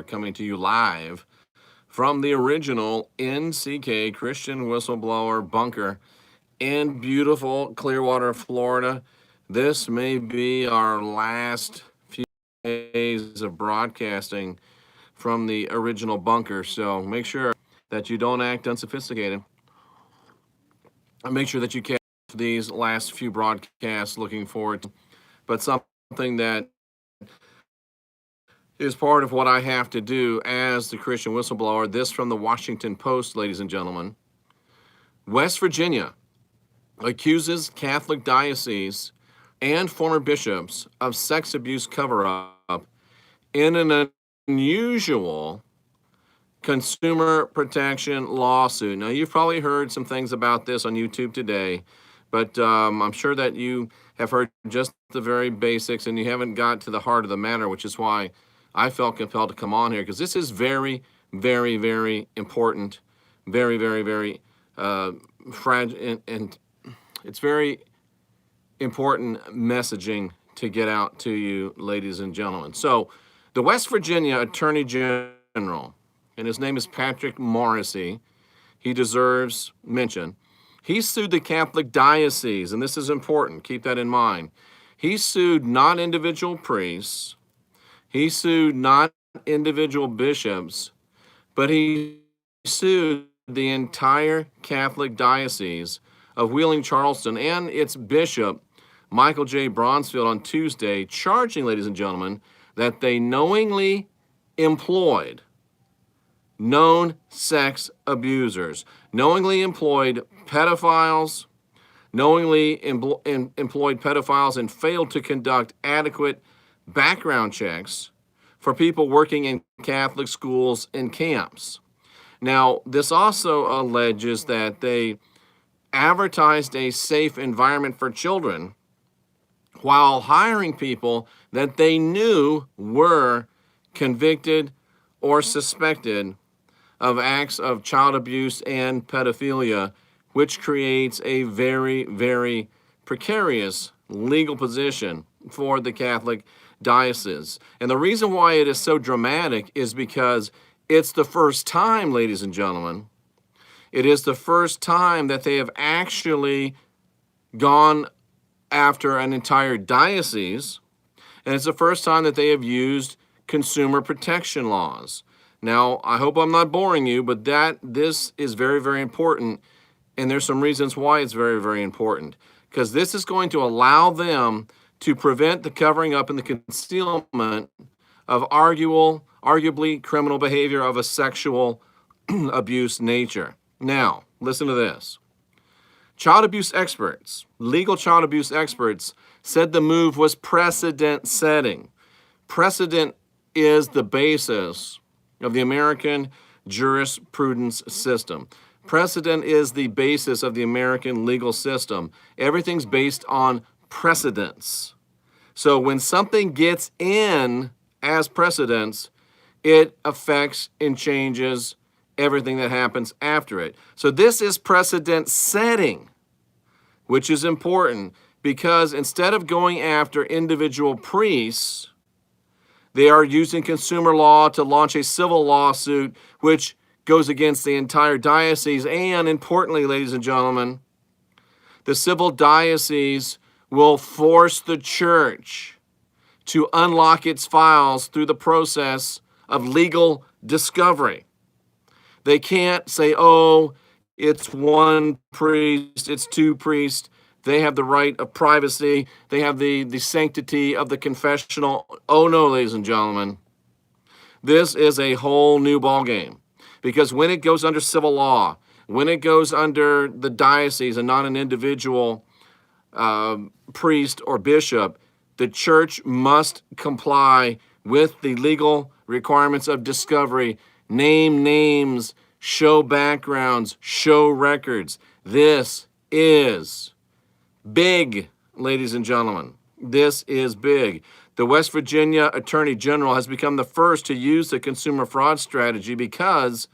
coming to you live from the original NCK Christian Whistleblower Bunker in beautiful Clearwater, Florida. This may be our last few days of broadcasting from the original bunker, so make sure that you don't act unsophisticated. And make sure that you catch these last few broadcasts looking forward to, but something that is part of what I have to do as the Christian whistleblower. This from the Washington Post, ladies and gentlemen. West Virginia accuses Catholic diocese and former bishops of sex abuse cover-up in an unusual consumer protection lawsuit. Now, you've probably heard some things about this on YouTube today, but I'm sure that you have heard just the very basics and you haven't got to the heart of the matter, which is why I felt compelled to come on here, because this is very, very, very important, very, very, very fragile, and it's very important messaging to get out to you, ladies and gentlemen. So, the West Virginia Attorney General, and his name is Patrick Morrissey, he deserves mention. He sued the Catholic diocese, and this is important, keep that in mind. He sued not individual priests, he sued not individual bishops, but he sued the entire Catholic diocese of Wheeling, Charleston, and its bishop, Michael J. Bronsfield, on Tuesday, charging, ladies and gentlemen, that they knowingly employed known sex abusers, knowingly employed pedophiles, employed pedophiles and failed to conduct adequate background checks for people working in Catholic schools and camps. Now, this also alleges that they advertised a safe environment for children while hiring people that they knew were convicted or suspected of acts of child abuse and pedophilia, which creates a very, very precarious legal position for the Catholic diocese. And the reason why it is so dramatic is because it's the first time, ladies and gentlemen, it is the first time that they have actually gone after an entire diocese, and it's the first time that they have used consumer protection laws. Now, I hope I'm not boring you, but this is very, very important, and there's some reasons why it's very, very important, because this is going to allow them to prevent the covering up and the concealment of arguably criminal behavior of a sexual abuse nature. Now, listen to this. Child abuse experts, legal child abuse experts, said the move was precedent setting. Precedent is the basis of the American jurisprudence system. Precedent is the basis of the American legal system. Everything's based on precedents. So when something gets in as precedents, it affects and changes everything that happens after it. So this is precedent setting, which is important because instead of going after individual priests, they are using consumer law to launch a civil lawsuit, which goes against the entire diocese. And importantly, ladies and gentlemen, the civil diocese will force the church to unlock its files through the process of legal discovery. They can't say, oh, it's one priest, it's two priests. They have the right of privacy. They have the sanctity of the confessional. Oh no, ladies and gentlemen. This is a whole new ballgame. Because when it goes under civil law, when it goes under the diocese and not an individual priest or bishop, the church must comply with the legal requirements of discovery, name names, show backgrounds, show records. This is big, ladies and gentlemen. This is big. The West Virginia Attorney General has become the first to use the consumer fraud strategy because,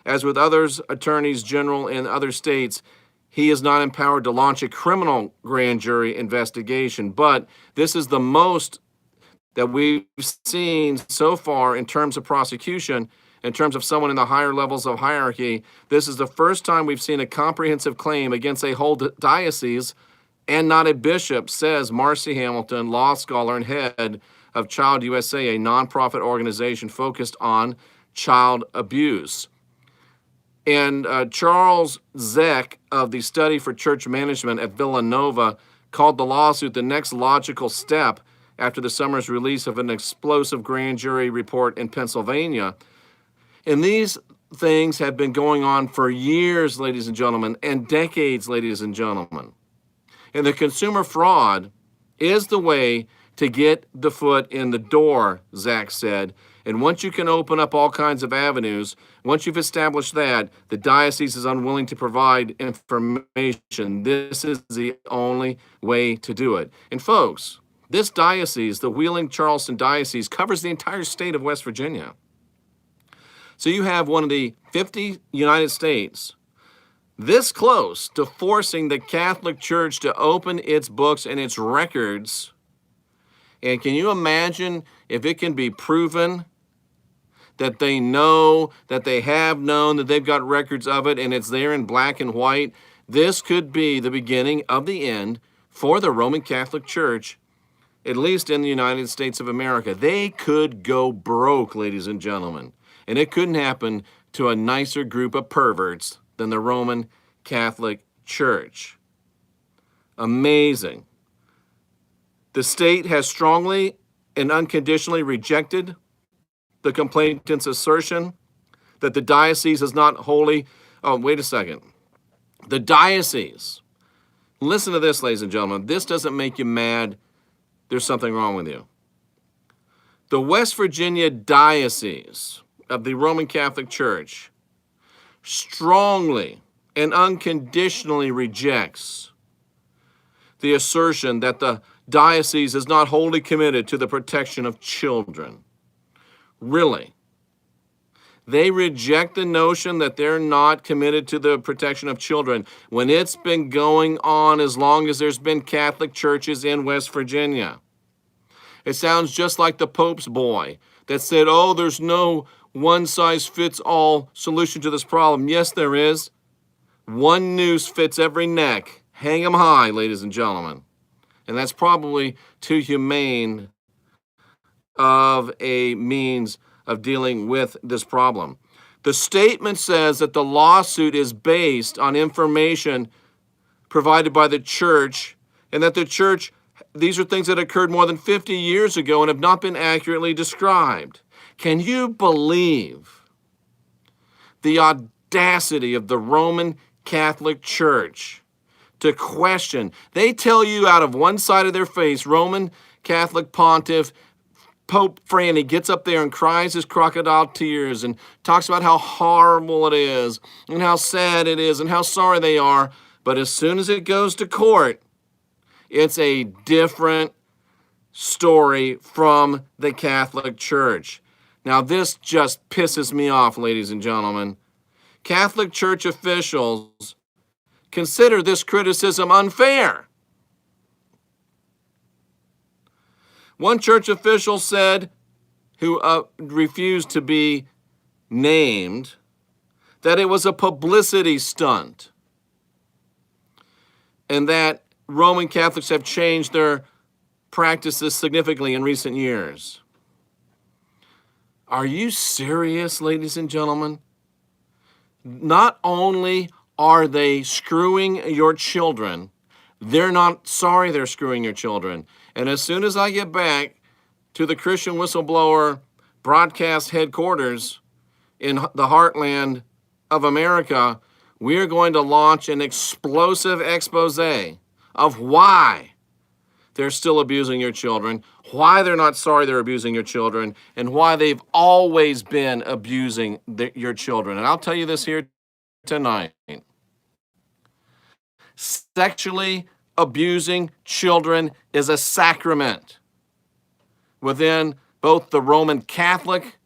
as with others attorneys general in other states, he is not empowered to launch a criminal grand jury investigation. But this is the most that we've seen so far in terms of prosecution, in terms of someone in the higher levels of hierarchy. This is the first time we've seen a comprehensive claim against a whole diocese and not a bishop, says Marcy Hamilton, law scholar and head of Child USA, a nonprofit organization focused on child abuse. And Charles Zeck of the Study for Church Management at Villanova called the lawsuit the next logical step after the summer's release of an explosive grand jury report in Pennsylvania. And these things have been going on for years, ladies and gentlemen, and decades, ladies and gentlemen. And the consumer fraud is the way to get the foot in the door, Zach said. And once you can open up all kinds of avenues, once you've established that, the diocese is unwilling to provide information. This is the only way to do it. And folks, this diocese, the Wheeling-Charleston Diocese, covers the entire state of West Virginia. So you have one of the 50 United States this close to forcing the Catholic Church to open its books and its records. And can you imagine if it can be proven that they know, that they have known, that they've got records of it, and it's there in black and white? This could be the beginning of the end for the Roman Catholic Church, at least in the United States of America. They could go broke, ladies and gentlemen. And it couldn't happen to a nicer group of perverts than the Roman Catholic Church. Amazing. The state has strongly and unconditionally rejected the complainant's assertion that the diocese is not wholly. Oh, wait a second. The diocese. Listen to this, ladies and gentlemen. This doesn't make you mad. There's something wrong with you. The West Virginia Diocese of the Roman Catholic Church strongly and unconditionally rejects the assertion that the diocese is not wholly committed to the protection of children. Really? They reject the notion that they're not committed to the protection of children when it's been going on as long as there's been Catholic churches in West Virginia. It sounds just like the Pope's boy that said, oh, there's no one-size-fits-all solution to this problem. Yes, there is. One noose fits every neck. Hang 'em high, ladies and gentlemen. And that's probably too humane of a means of dealing with this problem. The statement says that the lawsuit is based on information provided by the church, and that the church, these are things that occurred more than 50 years ago and have not been accurately described. Can you believe the audacity of the Roman Catholic Church to question? They tell you out of one side of their face, Roman Catholic Pontiff Pope Franny gets up there and cries his crocodile tears and talks about how horrible it is and how sad it is and how sorry they are. But as soon as it goes to court, it's a different story from the Catholic Church. Now, this just pisses me off, ladies and gentlemen. Catholic Church officials consider this criticism unfair. One church official said, who refused to be named, that it was a publicity stunt and that Roman Catholics have changed their practices significantly in recent years. Are you serious, ladies and gentlemen? Not only are they screwing your children, they're not sorry they're screwing your children. And as soon as I get back to the Christian Whistleblower broadcast headquarters in the heartland of America, we are going to launch an explosive expose of why they're still abusing your children, why they're not sorry they're abusing your children, and why they've always been abusing your children. And I'll tell you this here tonight. Sexually abusing children is a sacrament within both the Roman Catholic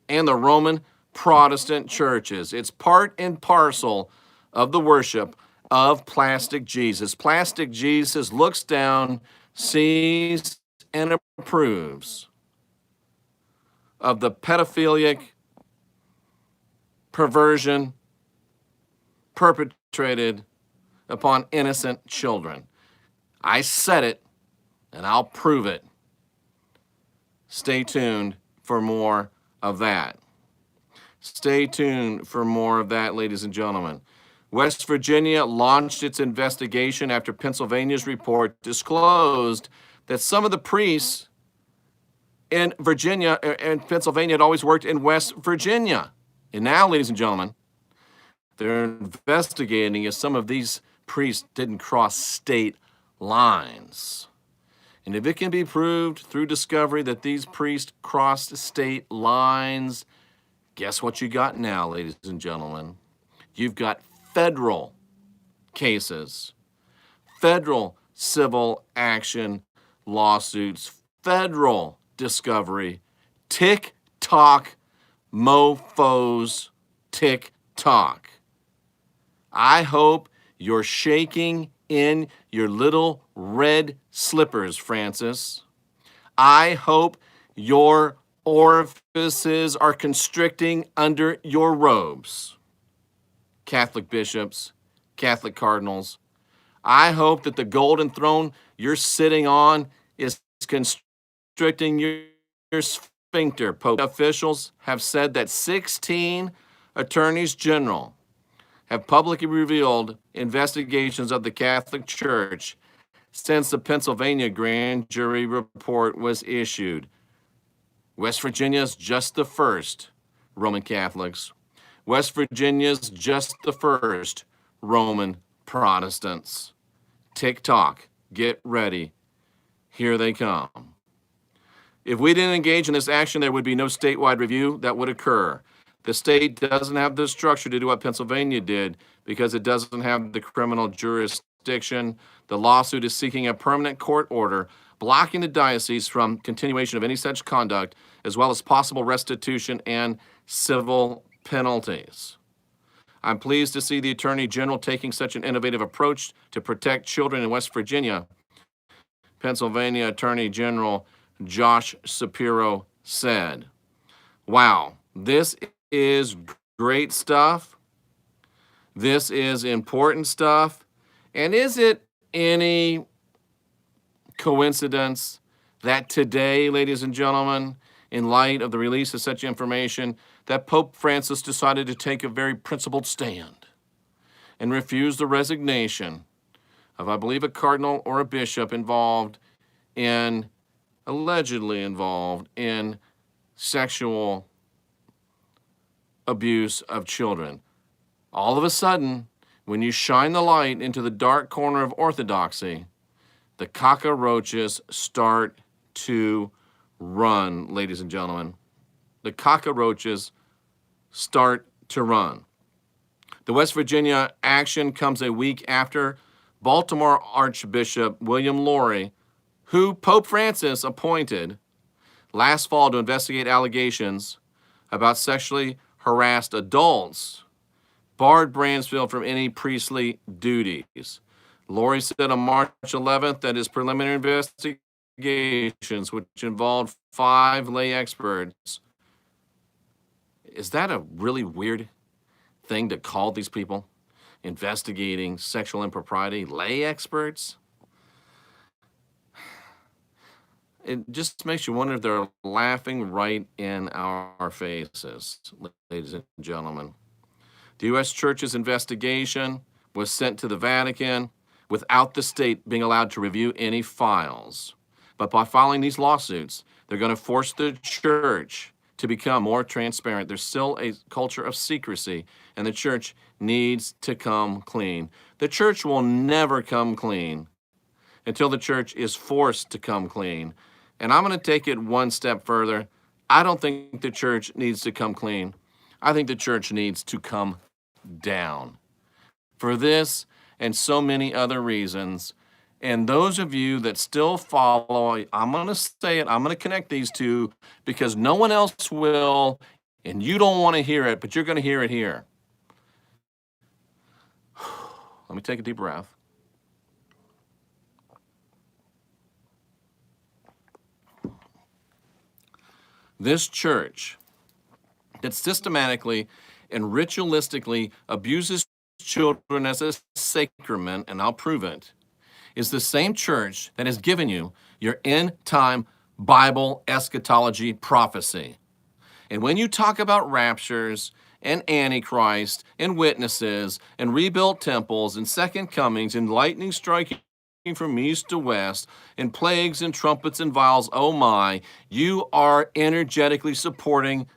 and the Roman Protestant churches. It's part and parcel of the worship of Plastic Jesus. Plastic Jesus looks down, sees, and approves of the pedophilic perversion perpetrated upon innocent children. I said it, and I'll prove it. Stay tuned for more of that. Stay tuned for more of that, ladies and gentlemen. West Virginia launched its investigation after Pennsylvania's report disclosed that some of the priests in Virginia and Pennsylvania had always worked in West Virginia. And now, ladies and gentlemen, they're investigating if some of these priests didn't cross state lines. And if it can be proved through discovery that these priests crossed state lines, guess what you got now, ladies and gentlemen? You've got federal cases, federal civil action lawsuits, federal discovery, tick-tock mofos, tick-tock. I hope you're shaking in your little red slippers, Francis. I hope your orifices are constricting under your robes. Catholic bishops, Catholic cardinals, I hope that the golden throne you're sitting on is constricting your sphincter. Pope officials have said that 16 attorneys general have publicly revealed investigations of the Catholic Church since the Pennsylvania grand jury report was issued. West Virginia's just the first Roman Catholics. West Virginia's just the first Roman Protestants. Tick-tock, get ready. Here they come. If we didn't engage in this action, there would be no statewide review that would occur. The state doesn't have the structure to do what Pennsylvania did because it doesn't have the criminal jurisdiction. The lawsuit is seeking a permanent court order blocking the diocese from continuation of any such conduct, as well as possible restitution and civil penalties. I'm pleased to see the Attorney General taking such an innovative approach to protect children in West Virginia. Pennsylvania Attorney General Josh Shapiro said, "Wow, this is great stuff. This is important stuff. And is it any coincidence that today, ladies and gentlemen, in light of the release of such information, that Pope Francis decided to take a very principled stand and refuse the resignation of, I believe, a cardinal or a bishop allegedly involved in sexual abuse of children. All of a sudden, when you shine the light into the dark corner of orthodoxy, the cockroaches start to run, ladies and gentlemen. The cockroaches start to run. The West Virginia action comes a week after Baltimore Archbishop William Lori, who Pope Francis appointed last fall to investigate allegations about sexually harassed adults, barred Bransfield from any priestly duties. Lori said on March 11th that his preliminary investigations, which involved 5 lay experts, is that a really weird thing to call these people? Investigating sexual impropriety, lay experts? It just makes you wonder if they're laughing right in our faces, ladies and gentlemen. The U.S. Church's investigation was sent to the Vatican without the state being allowed to review any files. But by filing these lawsuits, they're going to force the church to become more transparent. There's still a culture of secrecy, and the church needs to come clean. The church will never come clean until the church is forced to come clean. And I'm going to take it one step further. I don't think the church needs to come clean. I think the church needs to come down. For this and so many other reasons, and those of you that still follow, I'm going to say it, I'm going to connect these two because no one else will, and you don't want to hear it, but you're going to hear it here. Let me take a deep breath. This church that systematically and ritualistically abuses children as a sacrament, and I'll prove it, is the same church that has given you your end time Bible eschatology prophecy. And when you talk about raptures and Antichrist and witnesses and rebuilt temples and second comings and lightning striking from east to west and plagues and trumpets and vials, oh my, you are energetically supporting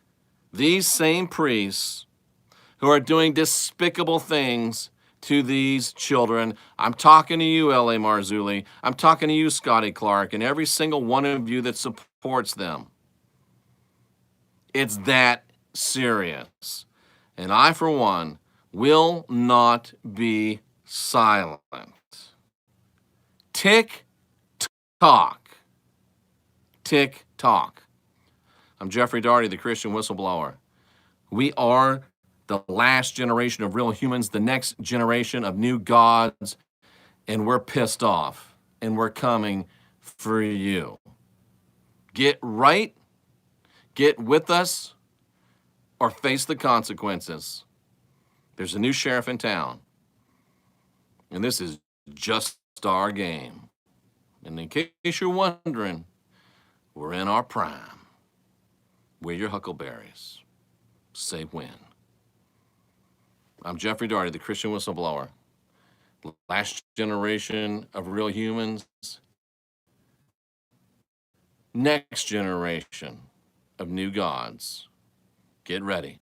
these same priests who are doing despicable things to these children. I'm talking to you, L.A. Marzulli. I'm talking to you, Scotty Clark, and every single one of you that supports them. It's that serious. And I, for one, will not be silent. Tick tock. Tick tock. I'm Jeffrey Daugherty, the Christian whistleblower. We are the last generation of real humans, the next generation of new gods, and we're pissed off, and we're coming for you. Get right, get with us, or face the consequences. There's a new sheriff in town, and this is just our game. And in case you're wondering, we're in our prime. We're your huckleberries. Say when. I'm Jeffrey Daugherty, the Christian whistleblower. Last generation of real humans. Next generation of new gods. Get ready.